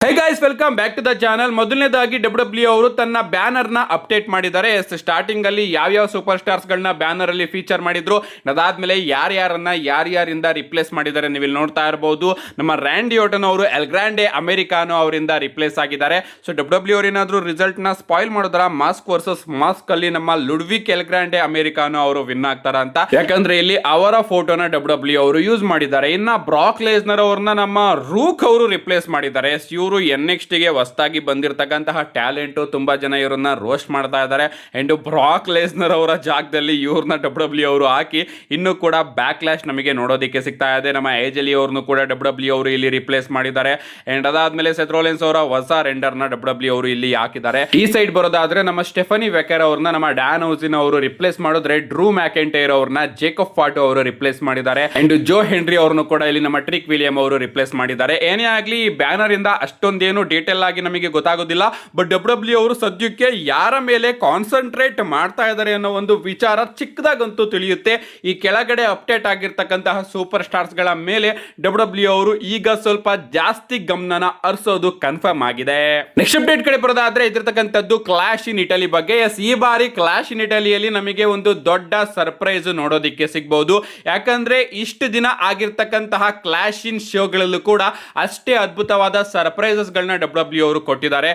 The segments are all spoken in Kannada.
Hey guys, welcome back to the channel. ಮೊದಲನೇದಾಗಿ ಡಬ್ಲ್ಯೂ ಅವರು ತನ್ನ ಬ್ಯಾನರ್ ನ ಅಪ್ಡೇಟ್ ಮಾಡಿದ್ದಾರೆ. ಸ್ಟಾರ್ಟಿಂಗ್ ಅಲ್ಲಿ ಯಾವ ಸೂಪರ್ ಸ್ಟಾರ್ಸ್ ಗಳನ್ನ ಬ್ಯಾನರ್ ಅಲ್ಲಿ ಫೀಚರ್ ಮಾಡಿದ್ರು, ಅದಾದ್ಮೇಲೆ ಯಾರ್ಯಾರಿಂದ ರಿಪ್ಲೇಸ್ ಮಾಡಿದ್ದಾರೆ ನೀವು ಇಲ್ಲಿ ನೋಡ್ತಾ ಇರಬಹುದು. ನಮ್ಮ ರ್ಯಾಂಡಿ ಓಟನ್ ಅವರು ಎಲ್ ಗ್ರಾಂಡೆ ಅಮೆರಿಕಾನೋ ಅವರಿಂದ ರಿಪ್ಲೇಸ್ ಆಗಿದ್ದಾರೆ. ಸೊ ಡಬ್ಲ್ಯೂ ಅವರು ಏನಾದ್ರು ರಿಸಲ್ಟ್ ನ ಸ್ಪಾಯಿಲ್ ಮಾಡಿದ್ರ ಮಾಸ್ಕ್ ವರ್ಸಸ್ ಮಾಸ್ಕ್ ಅಲ್ಲಿ ನಮ್ಮ ಲುಡ್ವಿಕ್ ಎಲ್ ಗ್ರಾಂಡೆ ಅಮೆರಿಕಾನೋ ಅವರು ವಿನ್ ಆಗ್ತಾರ ಅಂತ, ಯಾಕಂದ್ರೆ ಇಲ್ಲಿ ಅವರ ಫೋಟೋನ ಡಬ್ಲ್ಯೂ ಅವರು ಯೂಸ್ ಮಾಡಿದ್ದಾರೆ. ಇನ್ನ ಬ್ರಾಕ್ ಲೇಸ್ನರ್ ಅವ್ರನ್ನ ನಮ್ಮ ರೂಕ್ ಅವರು ರಿಪ್ಲೇಸ್ ಮಾಡಿದ್ದಾರೆ. ಇವರು NXT ಗೆ ಹೊಸದಾಗಿ ಬಂದಿರತಕ್ಕಂತಹ ಟ್ಯಾಲೆಂಟ್, ತುಂಬಾ ಜನ ಇವರನ್ನ ರೋಸ್ಟ್ ಮಾಡ್ತಾ ಇದ್ದಾರೆ. ಅಂಡ್ ಬ್ರಾಕ್ ಲೆಸ್ನರ್ ಅವರ ಜಾಗದಲ್ಲಿ ಇವ್ರನ್ನ ಡಬ್ಲ್ಯೂ ಅವರು ಹಾಕಿ ಇನ್ನೂ ಕೂಡ ಬ್ಯಾಕ್ಲಾಶ್ ನಮಗೆ ನೋಡೋದಕ್ಕೆ ಸಿಗ್ತಾ ಇದೆ. ನಮ್ಮ ಏಜಲಿ ಅವ್ರನ್ನು ಕೂಡ ಡಬ್ಲ್ಯೂ ಅವರು ಇಲ್ಲಿ ರಿಪ್ಲೇಸ್ ಮಾಡಿದ್ದಾರೆ. ಅಂಡ್ ಅದಾದ್ಮೇಲೆ ಸೆತ್ ರೋಲಿನ್ಸ್ ಅವರ ಹೊಸ ರೆಂಡರ್ ನ ಡಬ್ಲ್ಯೂ ಅವರು ಇಲ್ಲಿ ಹಾಕಿದ್ದಾರೆ. ಈ ಸೈಡ್ ಬರೋದಾದ್ರೆ ನಮ್ಮ ಸ್ಟೆಫನಿ ವೆಕರ್ ಅವ್ರನ್ನ ನಮ್ಮ ಡ್ಯಾನ್ ಹೌಸಿನ್ ಅವರು ರಿಪ್ಲೇಸ್ ಮಾಡಿದ್ರೆ, ಡ್ರೂ ಮ್ಯಾಕೆಂಟೈರ್ ಅವ್ರನ್ನ ಜೇಕಬ್ ಫಾಟೋ ಅವರು ರಿಪ್ಲೇಸ್ ಮಾಡಿದ್ದಾರೆ. ಅಂಡ್ ಜೋ ಹೆನ್ರಿ ಅವ್ರನ್ನು ಕೂಡ ಇಲ್ಲಿ ನಮ್ಮ ಟ್ರಿಕ್ ವಿಲಿಯಂ ಅವರು ರಿಪ್ಲೇಸ್ ಮಾಡಿದ್ದಾರೆ. ಏನೇ ಆಗ್ಲಿ ಈ ಬ್ಯಾನರ್ ಇಂದ ಅಷ್ಟೊಂದೇನು ಡೀಟೇಲ್ ಆಗಿ ನಮಗೆ ಗೊತ್ತಾಗೋದಿಲ್ಲ. ಬಟ್ ಡಬ್ಲ್ಯೂ ಅವರು ಸದ್ಯಕ್ಕೆ ಯಾರ ಮೇಲೆ ಕಾನ್ಸಂಟ್ರೇಟ್ ಮಾಡ್ತಾ ಇದ್ದಾರೆ ಅನ್ನೋ ಒಂದು ವಿಚಾರ ಚಿಕ್ಕದಾಗಂತೂ ತಿಳಿಯುತ್ತೆ. ಈ ಕೆಳಗಡೆ ಅಪ್ಡೇಟ್ ಆಗಿರ್ತಕ್ಕಂತಹ ಸೂಪರ್ ಸ್ಟಾರ್ಸ್ ಗಳ ಮೇಲೆ ಡಬ್ಲ್ಯೂ ಅವರು ಈಗ ಸ್ವಲ್ಪ ಜಾಸ್ತಿ ಗಮನನ ಹರಿಸೋದು ಕನ್ಫರ್ಮ್ ಆಗಿದೆ. ನೆಕ್ಸ್ಟ್ ಅಪ್ಡೇಟ್ ಕಡೆ ಬರೋದಾದ್ರೆ ಇದಿರ್ತಕ್ಕಂಥದ್ದು ಕ್ಲಾಶ್ ಇನ್ ಇಟಲಿ ಬಗ್ಗೆ. ಈ ಬಾರಿ ಕ್ಲಾಶ್ ಇನ್ ಇಟಲಿಯಲ್ಲಿ ನಮಗೆ ಒಂದು ದೊಡ್ಡ ಸರ್ಪ್ರೈಸ್ ನೋಡೋದಿಕ್ಕೆ ಸಿಗಬಹುದು. ಯಾಕಂದ್ರೆ ಇಷ್ಟು ದಿನ ಆಗಿರ್ತಕ್ಕಂತಹ ಕ್ಲಾಶ್ ಇನ್ ಶೋಗಳಲ್ಲೂ ಕೂಡ ಅಷ್ಟೇ ಅದ್ಭುತವಾದ ಸರ್ಪ್ರೈಸಸ್ ಗಳನ್ನ ಡಬ್ಲ್ಯೂ ಅವರು ಕೊಟ್ಟಿದ್ದಾರೆ.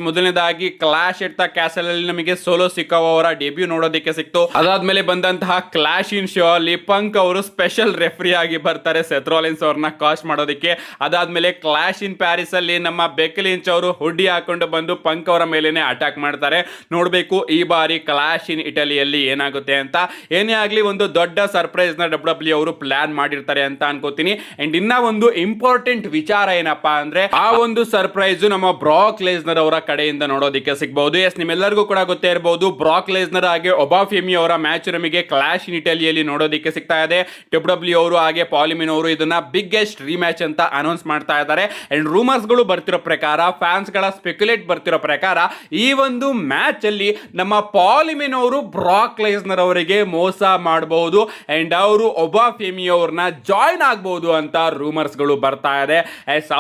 ಮೊದಲನೇದಾಗಿ ಕ್ಲಾಶ್ ಎಟ್ ದ ಕ್ಯಾಸಲ್ ಅಲ್ಲಿ ನಮಗೆ ಸೋಲೋ ಸಿಕಾವಾ ಅವರ ಡೆಬ್ಯೂ ನೋಡೋದಕ್ಕೆ ಸಿಕ್ತು. ಅದಾದ್ಮೇಲೆ ಬಂದಂತಹ ಕ್ಲಾಶ್ ಇನ್ ಶೋ ಅಲ್ಲಿ ಪಂಕ್ ಅವರು ಸ್ಪೆಷಲ್ ರೆಫ್ರಿ ಆಗಿ ಬರ್ತಾರೆ ಸೆತ್ ರೋಲಿನ್ಸ್ ಅವ್ರನ್ನ ಕಾಶ್ ಮಾಡೋದಕ್ಕೆ. ಅದಾದ್ಮೇಲೆ ಕ್ಲಾಶ್ ಇನ್ ಪ್ಯಾರಿಸ್ ಅಲ್ಲಿ ನಮ್ಮ ಬೆಕ್ಕಿ ಲಿಂಚ್ ಅವರು ಹುಡ್ಡಿ ಹಾಕೊಂಡು ಬಂದು ಪಂಕ್ ಅವರ ಮೇಲೇನೆ ಅಟ್ಯಾಕ್ ಮಾಡ್ತಾರೆ. ನೋಡ್ಬೇಕು ಈ ಬಾರಿ ಕ್ಲಾಶ್ ಇನ್ ಇಟಲಿಯಲ್ಲಿ ಏನಾಗುತ್ತೆ ಅಂತ. ಏನೇ ಆಗ್ಲಿ ಒಂದು ದೊಡ್ಡ ಸರ್ಪ್ರೈಸ್ ನ ಡಬ್ಲ್ಯೂ ಅವರು ಪ್ಲಾನ್ ಮಾಡಿರ್ತಾರೆ ಅಂತ ಅನ್ಕೋತೀನಿ. ಅಂಡ್ ಇನ್ನ ಒಂದು ಇಂಪಾರ್ಟೆಂಟ್ ವಿಚಾರ ಏನಪ್ಪಾ ಅಂದ್ರೆ, ಆ ಒಂದು ಸರ್ಪ್ರೈಸ್ ನಮ್ಮ ಬ್ರಾಕ್ ಲೆಸ್ನರ್ ಅವರ ಕಡೆಯಿಂದ ನೋಡೋದಕ್ಕೆ ಸಿಗಬಹುದು. ನಿಮ್ಮೆಲ್ಲರಿಗೂ ಕೂಡ ಗೊತ್ತೇ ಇರಬಹುದು, ಬ್ರಾಕ್ ಲೆಸ್ನರ್ ಹಾಗೆ ಒಬಾಫೆಮಿ ಅವರ ಮ್ಯಾಚ್ ನಮಗೆ ಕ್ಲಾಶ್ ಇನ್ ಇಟಲಿಯಲ್ಲಿ ನೋಡೋದಕ್ಕೆ ಸಿಗ್ತಾ ಇದೆ. ಡಬ್ಲ್ಯೂ ಅವರು ಹಾಗೆ ಪಾಲಿಮಿನ್ ಅವರು ಇದನ್ನ ಬಿಗ್ಗೆಸ್ಟ್ ರಿಮ್ಯಾಚ್ ಅಂತ ಅನೌನ್ಸ್ ಮಾಡ್ತಾ ಇದ್ದಾರೆ. ಅಂಡ್ ರೂಮರ್ಸ್ ಗಳು ಬರ್ತಿರೋ ಪ್ರಕಾರ, ಫ್ಯಾನ್ಸ್ ಗಳ ಸ್ಪೆಕ್ಯುಲೇಟ್ ಬರ್ತಿರೋ ಪ್ರಕಾರ, ಈ ಒಂದು ಮ್ಯಾಚ್ ಅಲ್ಲಿ ನಮ್ಮ ಪಾಲಿಮಿನ್ ಅವರು ಬ್ರಾಕ್ ಲೆಸ್ನರ್ ಅವರಿಗೆ ಮೋಸ ಮಾಡಬಹುದು ಅಂಡ್ ಅವರು ಒಬಾಫೆಮಿ ಅವ್ರನ್ನ ಜಾಯಿನ್ ಆಗಬಹುದು ಅಂತ ರೂಮರ್ಸ್ ಗಳು ಬರ್ತಾ ಇದೆ.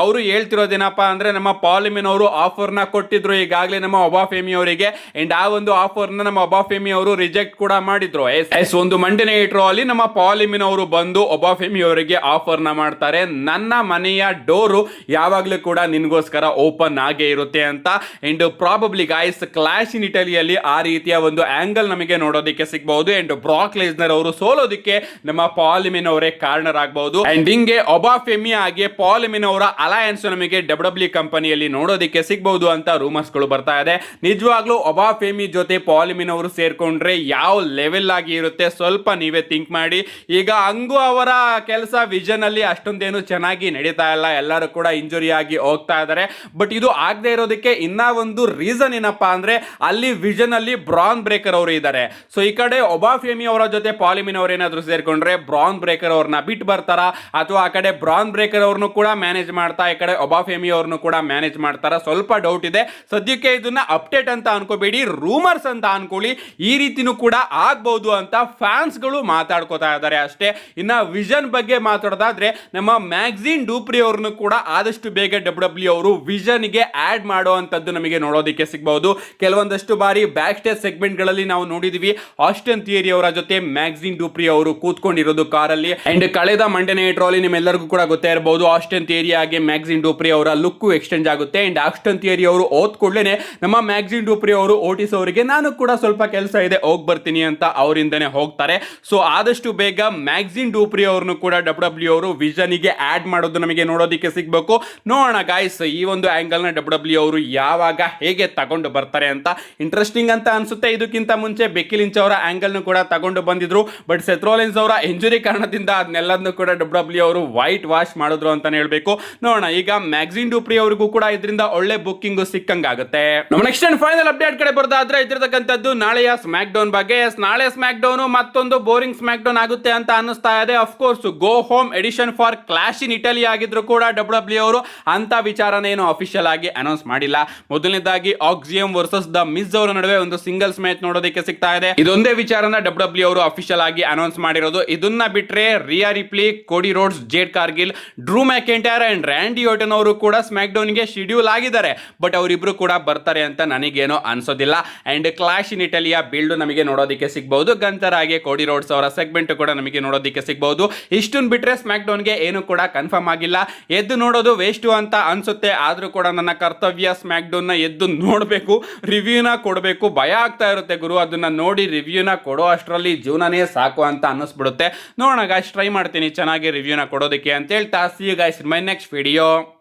ಅವರು ಹೇಳ್ತಿರೋದೇನಪ್ಪ ಅಂದ್ರೆ, ನಮ್ಮ ಪಾಲಿಮಿನ್ ಅವರು ಆಫರ್ ನ ಕೊಟ್ಟಿದ್ರು ಈಗಾಗಲೇ ನಮ್ಮ ಒಬಾಫೆಮಿ ಅವರಿಗೆ. ಅಂಡ್ ಆ ಒಂದು ಆಫರ್ ನ ನಮ್ಮ ಒಬಾಫೆಮಿ ಅವರು ರಿಜೆಕ್ಟ್ ಕೂಡ ಮಾಡಿದ್ರು. ಒಂದು ಮಂಡೇ ನೈಟ್ ರಾ ಅಲ್ಲಿ ನಮ್ಮ ಪಾಲಿಮಿನ್ ಅವರು ಬಂದು ಒಬಾಫೆಮಿ ಅವರಿಗೆ ಆಫರ್ ನ ಮಾಡ್ತಾರೆ, ನನ್ನ ಮನೆಯ ಡೋರು ಯಾವಾಗ್ಲೂ ಕೂಡ ನಿನ್ಗೋಸ್ಕರ ಓಪನ್ ಆಗೇ ಇರುತ್ತೆ ಅಂತ. ಅಂಡ್ ಪ್ರಾಬಬ್ಲಿ ಗಾಯ್ಸ್ ಕ್ಲಾಶ್ ಇನ್ ಇಟಲಿಯಲ್ಲಿ ಆ ರೀತಿಯ ಒಂದು ಆಂಗಲ್ ನಮಗೆ ನೋಡೋದಕ್ಕೆ ಸಿಗಬಹುದು. ಅಂಡ್ ಬ್ರಾಕ್ ಲೆಸ್ನರ್ ಅವರು ಸೋಲೋದಕ್ಕೆ ನಮ್ಮ ಪಾಲಿಮಿನ್ ಅವರೇ ಕಾರಣರಾಗಬಹುದು. ಅಂಡ್ ಹಿಂಗೆ ಒಬಾಫೆಮಿ ಹಾಗೆ ಪಾಲಿಮಿನ್ ಅವರ ಅಲಯನ್ಸ್ ನಮಗೆ ಡಬ್ಲ್ಯೂ ಕಂಪನಿಯಲ್ಲಿ ನೋಡೋದಕ್ಕೆ ಸಿಗಬಹುದು ಅಂತ ರೂಮರ್ಸ್ ಗಳು ಬರ್ತಾ ಇದೆ. ನಿಜವಾಗ್ಲೂ ಒಬಾಫೆಮಿ ಜೊತೆ ಪಾಲಿಮಿನ್ ಅವರು ಸೇರ್ಕೊಂಡ್ರೆ ಯಾವ ಲೆವೆಲ್ ಆಗಿ ಇರುತ್ತೆ ಸ್ವಲ್ಪ ನೀವೇ ಥಿಂಕ್ ಮಾಡಿ. ಈಗ ಹಂಗು ಅವರ ಕೆಲಸ ವಿಷನ್ ಅಲ್ಲಿ ಅಷ್ಟೊಂದೇನು ಚೆನ್ನಾಗಿ ನಡೀತಾ ಇಲ್ಲ, ಎಲ್ಲರೂ ಕೂಡ ಇಂಜುರಿ ಆಗಿ ಹೋಗ್ತಾ ಇದ್ದಾರೆ. ಬಟ್ ಇದು ಆಗದೆ ಇರೋದಕ್ಕೆ ಇನ್ನ ಒಂದು ರೀಸನ್ ಏನಪ್ಪಾ ಅಂದ್ರೆ, ಅಲ್ಲಿ ವಿಷನ್ ಅಲ್ಲಿ ಬ್ರಾನ್ ಬ್ರೇಕರ್ ಅವರು ಇದ್ದಾರೆ. ಸೊ ಈ ಕಡೆ ಒಬಾಫೆಮಿ ಅವರ ಜೊತೆ ಪಾಲಿಮಿನ್ ಅವರು ಏನಾದ್ರು ಸೇರ್ಕೊಂಡ್ರೆ ಬ್ರಾನ್ ಬ್ರೇಕರ್ ಅವ್ರನ್ನ ಬಿಟ್ಟು ಬರ್ತಾರ, ಅಥವಾ ಆ ಕಡೆ ಬ್ರಾನ್ ಬ್ರೇಕರ್ ಅವ್ರನ್ನು ಕೂಡ ಮ್ಯಾನೇಜ್ ಮಾಡ್ತಾ ಈ ಕಡೆ ಒಬಾಫೆಮಿ ಅವ್ರನ್ನು ಕೂಡ ಮ್ಯಾನೇಜ್ ಮಾಡ್ತಾರ, ಸ್ವಲ್ಪ ಡೌಟ್ ಇದೆ. ಸದ್ಯಕ್ಕೆ ಇದನ್ನ ಅಪ್ಡೇಟ್ ಅಂತ ಅನ್ಕೋಬೇಡಿ, ರೂಮರ್ಸ್ ಅಂತ ಅನ್ಕೊಳ್ಳಿ. ಈ ರೀತಿನೂ ಕೂಡ ಆಗ್ಬಹುದು ಅಂತ ಫ್ಯಾನ್ಸ್ ಗಳು ಮಾತಾಡ್ಕೋತಾ ಇದ್ದಾರೆ ಅಷ್ಟೇ. ಇನ್ನ ವಿಷನ್ ಬಗ್ಗೆ ಮಾತಾಡೋದಾದ್ರೆ, ನಮ್ಮ ಮ್ಯಾಗ್ಝಿನ್ ಡೂಪ್ರಿ ಅವ್ರನ್ನು ಕೂಡ ಆದಷ್ಟು ಬೇಗ ಡಬ್ಲ್ಯೂ ಅವರು ವಿಷನ್ ಗೆ ಆಡ್ ಮಾಡುವಂತದ್ದು ನಮಗೆ ನೋಡೋದಕ್ಕೆ ಸಿಗಬಹುದು. ಕೆಲವೊಂದಷ್ಟು ಬಾರಿ ಬ್ಯಾಕ್ ಸ್ಟೇಜ್ ಸೆಗ್ಮೆಂಟ್ ಗಳಲ್ಲಿ ನಾವು ನೋಡಿದ್ವಿ, ಆಸ್ಟನ್ ಥಿಯರಿ ಅವರ ಜೊತೆ ಮ್ಯಾಗ್ಝಿನ್ ಡೂಪ್ರಿ ಅವರು ಕೂತ್ಕೊಂಡಿರೋದು ಕಾರಲ್ಲಿ. ಅಂಡ್ ಕಳೆದ ಮಂಡೇ ನೈಟ್ ರಾ ಅಲ್ಲಿ ನಿಮ್ಮೆಲ್ಲರಿಗೂ ಕೂಡ ಗೊತ್ತೇ ಇರಬಹುದು, ಆಸ್ಟನ್ ಥಿಯರಿ ಹಾಗೆ ಮ್ಯಾಗ್ಝಿನ್ ಡೂಪ್ರಿ ಅವರ ಲುಕ್ ಎಕ್ಸ್ಚೇಂಜ್ ಆಗುತ್ತೆ. ಅಂಡ್ ಆಸ್ಟನ್ ಥಿಯರಿ ಅವರು ಓದ್ ಕೂಡಲೇ ನಮ್ಮ ಮ್ಯಾಗ್ಝಿನ್ ಡೂಪ್ರಿ ಅವರು ಓಟಿಸ್ ಅವರಿಗೆ ನಾನು ಕೂಡ ಸ್ವಲ್ಪ ಕೆಲಸ ಇದೆ ಹೋಗ್ ಬರ್ತೀನಿ ಅಂತ ಅವರಿಂದನೇ ಹೋಗ್ತಾರೆ. ಸೊ ಆದಷ್ಟು ಬೇಗ ಮ್ಯಾಗ್ಝಿನ್ ಡೂಪ್ರಿ ಅವ್ರನ್ನು ಕೂಡ ಡಬ್ಲ್ಯೂ ಅವರು ವಿಷನ್ ಗೆ ಆಡ್ ಮಾಡೋದು ನಮಗೆ ನೋಡೋದಕ್ಕೆ ಸಿಗಬೇಕು. ನೋಡೋಣ ಗಾಯ್ಸ್, ಈ ಒಂದು ಆಂಗಲ್ ನ ಡಬ್ಲ್ಯೂ ಅವರು ಯಾವಾಗ ಹೇಗೆ ತಗೊಂಡು ಬರ್ತಾರೆ ಅಂತ. ಇಂಟ್ರೆಸ್ಟಿಂಗ್ ಅಂತ ಅನ್ಸುತ್ತೆ. ಇದಕ್ಕಿಂತ ಮುಂಚೆ ಬೆಕ್ಕಿ ಲಿಂಚ್ ಅವರ ಆಂಗಲ್ ನು ಕೂಡ ತಗೊಂಡು ಬಂದಿದ್ರು, ಬಟ್ ಸೆತ್ ರೋಲಿನ್ಸ್ ಅವರ ಇಂಜುರಿ ಕಾರಣದಿಂದ ಅದನ್ನೆಲ್ಲದನ್ನು ಕೂಡ ಡಬ್ಲ್ಯೂ ಅವರು ವೈಟ್ ವಾಶ್ ಮಾಡಿದ್ರು ಅಂತಾನೆ ಹೇಳ್ಬೇಕು. ನೋಡೋಣ, ಈಗ ಮ್ಯಾಗ್ಝಿನ್ ಡೂಪ್ರಿ ಅವರಿಗೂ ಕೂಡ ಇದರಿಂದ ಒಳ್ಳೆ ಬುಕ್ಕಿಂಗ್ ಸಿಕ್ಕಂಗಾಗುತ್ತೆ. ನಮ್ಮ ನೆಕ್ಸ್ಟ್ ಅಂಡ್ ಫೈನಲ್ ಅಪ್ಡೇಟ್ ಕಡೆ ಬರೋದಾದ್ರೆ ಇದ್ದಿರತಕ್ಕಂಥದ್ದು ನಾಳೆಯ ಸ್ಮ್ಯಾಕ್ ಡೌನ್ ಬಗ್ಗೆ. ನಾಳೆ ಸ್ಮ್ಯಾಕ್ ಡೌನ್ ಮತ್ತೊಂದು ಬೋರಿಂಗ್ ಸ್ಮ್ಯಾಕ್ ಡೌನ್ ಆಗುತ್ತೆ ಅಂತ ಅನ್ನಿಸ್ತಾ ಇದೆ. Of course go home edition for clash in Italy ಆಗಿದ್ರು ಕೂಡ ಡಬ್ಲ್ಯೂ ಅವರು ಅಂತ ವಿಚಾರನ ಏನು ಅಫಿಷಿಯಲ್ ಆಗಿ ಅನೌನ್ಸ್ ಮಾಡಿಲ್ಲ. ಮೊದಲನೇದಾಗಿ ಆಕ್ಸಿಯಂ ವರ್ಸಸ್ ದ ಮಿಸ್ ಅವರ ನಡುವೆ ಒಂದು ಸಿಂಗಲ್ಸ್ ಮ್ಯಾಚ್ ನೋಡೋದಕ್ಕೆ ಸಿಗ್ತಾ ಇದೆ. ಇದೊಂದೇ ವಿಚಾರನ ಡಬ್ಲ್ಯೂ ಅವರು ಅಫಿಷಿಯಲ್ ಆಗಿ ಅನೌನ್ಸ್ ಮಾಡಿರೋದು. ಇದನ್ನ ಬಿಟ್ರೆ Rhea Ripley, Cody Rhodes, Jade Cargill, Drew McIntyre and Randy Orton ಅವರು ಕೂಡ ಸ್ಮ್ಯಾಕ್ ಡೌನ್ಗೆ ಶೆಡ್ಯೂಲ್ ಆಗಿದ್ದಾರೆ, ಬಟ್ ಅವರಿಬ್ರು ಕೂಡ ಬರ್ತಾರೆ ಅಂತ ನನಗೇನೋ ಅನ್ಸೋದಿಲ್ಲ. ಅಂಡ್ ಕ್ಲಾಶ್ ಇನ್ ಇಟಲಿಯ ಬಿಲ್ಡ್ ನಮಗೆ ನೋಡೋದಕ್ಕೆ ಸಿಗಬಹುದು, ಗಂತರ್ ಹಾಗೆ ಕೋಡಿ ರೋಡ್ಸ್ ಅವರ ಸೆಗ್ಮೆಂಟ್ ಕೂಡ ನಮಗೆ ನೋಡೋದಕ್ಕೆ ಸಿಗಬಹುದು. ಇಷ್ಟನ್ನು ಬಿಟ್ರೆ ಸ್ಮ್ಯಾಕ್ ಡೌನ್ಗೆ ಏನು ಕೂಡ ಕನ್ಫರ್ಮ್ ಆಗಿಲ್ಲ. ಎದ್ದು ನೋಡೋದು ವೇಸ್ಟು ಅಂತ ಅನ್ಸುತ್ತೆ, ಆದ್ರೂ ಕೂಡ ನನ್ನ ಕರ್ತವ್ಯ ಸ್ಮ್ಯಾಕ್ ಡೌನ್ ನ ಎದ್ದು ನೋಡಬೇಕು, ರಿವ್ಯೂನ ಕೊಡಬೇಕು. ಭಯ ಆಗ್ತಾ ಇರುತ್ತೆ ಗುರು, ಅದನ್ನ ನೋಡಿ ರಿವ್ಯೂನ ಕೊಡೋ ಅಷ್ಟರಲ್ಲಿ ಜೀವನನೇ ಸಾಕು ಅಂತ ಅನ್ನಿಸ್ಬಿಡುತ್ತೆ. ನೋಡೋಣ ಗಾಯ್ಸ್, ಟ್ರೈ ಮಾಡ್ತೀನಿ ಚೆನ್ನಾಗಿ ರಿವ್ಯೂನ ಕೊಡೋದಕ್ಕೆ ಅಂತ ಹೇಳ್ತಾ, see you guys in my next video.